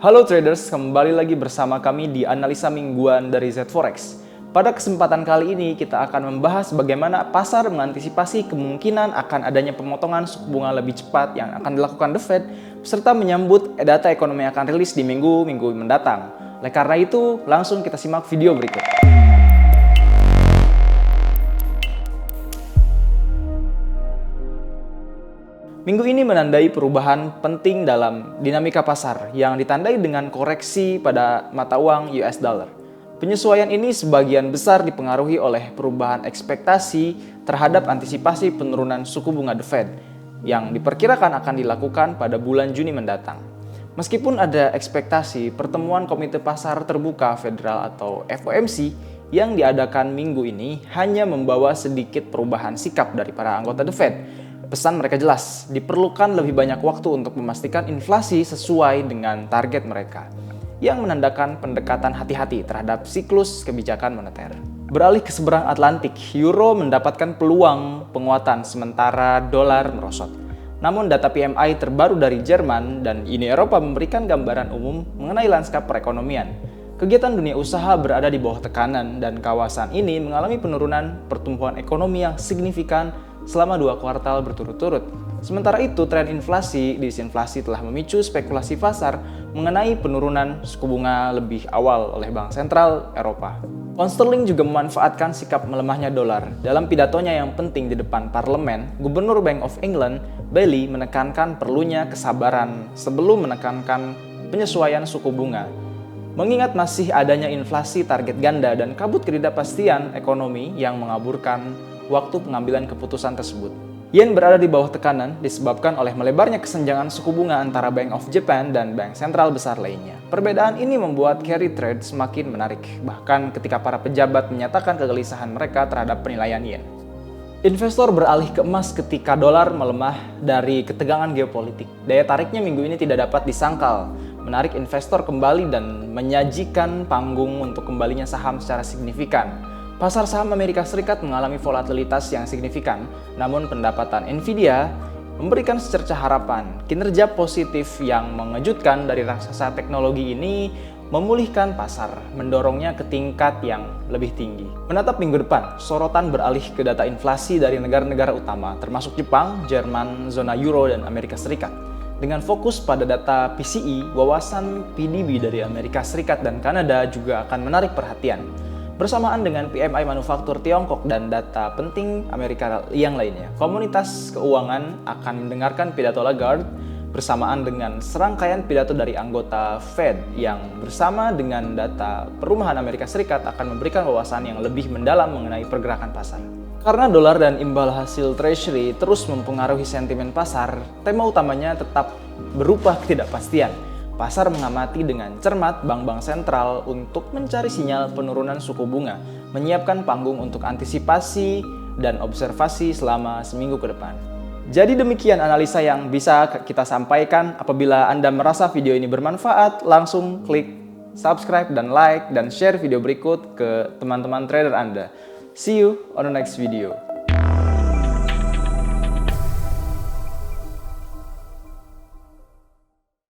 Halo traders, kembali lagi bersama kami di analisa mingguan dari Z-Forex. Pada kesempatan kali ini kita akan membahas bagaimana pasar mengantisipasi kemungkinan akan adanya pemotongan suku bunga lebih cepat yang akan dilakukan The Fed, serta menyambut data ekonomi yang akan rilis di minggu-minggu mendatang. Oleh karena itu, langsung kita simak video berikut. Minggu ini menandai perubahan penting dalam dinamika pasar yang ditandai dengan koreksi pada mata uang US dollar. Penyesuaian ini sebagian besar dipengaruhi oleh perubahan ekspektasi terhadap antisipasi penurunan suku bunga The Fed yang diperkirakan akan dilakukan pada bulan Juni mendatang. Meskipun ada ekspektasi pertemuan Komite Pasar Terbuka Federal atau FOMC yang diadakan minggu ini hanya membawa sedikit perubahan sikap dari para anggota The Fed. Pesan mereka jelas, diperlukan lebih banyak waktu untuk memastikan inflasi sesuai dengan target mereka, yang menandakan pendekatan hati-hati terhadap siklus kebijakan moneter. Beralih ke seberang Atlantik, euro mendapatkan peluang penguatan sementara dolar merosot. Namun data PMI terbaru dari Jerman dan Uni Eropa memberikan gambaran umum mengenai lanskap perekonomian. Kegiatan dunia usaha berada di bawah tekanan dan kawasan ini mengalami penurunan pertumbuhan ekonomi yang signifikan selama 2 kuartal berturut-turut. Sementara itu, tren inflasi disinflasi telah memicu spekulasi pasar mengenai penurunan suku bunga lebih awal oleh Bank Sentral Eropa. Pound sterling juga memanfaatkan sikap melemahnya dolar. Dalam pidatonya yang penting di depan parlemen, Gubernur Bank of England, Bailey, menekankan perlunya kesabaran sebelum menekankan penyesuaian suku bunga. Mengingat masih adanya inflasi target ganda dan kabut ketidakpastian ekonomi yang mengaburkan waktu pengambilan keputusan tersebut. Yen berada di bawah tekanan disebabkan oleh melebarnya kesenjangan suku bunga antara Bank of Japan dan bank sentral besar lainnya. Perbedaan ini membuat carry trade semakin menarik, bahkan ketika para pejabat menyatakan kegelisahan mereka terhadap penilaian yen. Investor beralih ke emas ketika dolar melemah dari ketegangan geopolitik. Daya tariknya minggu ini tidak dapat disangkal, menarik investor kembali dan menyajikan panggung untuk kembalinya saham secara signifikan. Pasar saham Amerika Serikat mengalami volatilitas yang signifikan, namun pendapatan Nvidia memberikan secercah harapan. Kinerja positif yang mengejutkan dari raksasa teknologi ini memulihkan pasar, mendorongnya ke tingkat yang lebih tinggi. Menatap minggu depan, sorotan beralih ke data inflasi dari negara-negara utama, termasuk Jepang, Jerman, zona Euro, dan Amerika Serikat. Dengan fokus pada data PCE, wawasan PDB dari Amerika Serikat dan Kanada juga akan menarik perhatian. Bersamaan dengan PMI manufaktur Tiongkok dan data penting Amerika yang lainnya, komunitas keuangan akan mendengarkan pidato Lagarde bersamaan dengan serangkaian pidato dari anggota Fed yang bersama dengan data perumahan Amerika Serikat akan memberikan wawasan yang lebih mendalam mengenai pergerakan pasar. Karena dolar dan imbal hasil treasury terus mempengaruhi sentimen pasar, tema utamanya tetap berupa ketidakpastian. Pasar mengamati dengan cermat bank-bank sentral untuk mencari sinyal penurunan suku bunga, menyiapkan panggung untuk antisipasi dan observasi selama seminggu ke depan. Jadi demikian analisa yang bisa kita sampaikan. Apabila Anda merasa video ini bermanfaat, langsung klik subscribe dan like dan share video berikut ke teman-teman trader Anda. See you on the next video.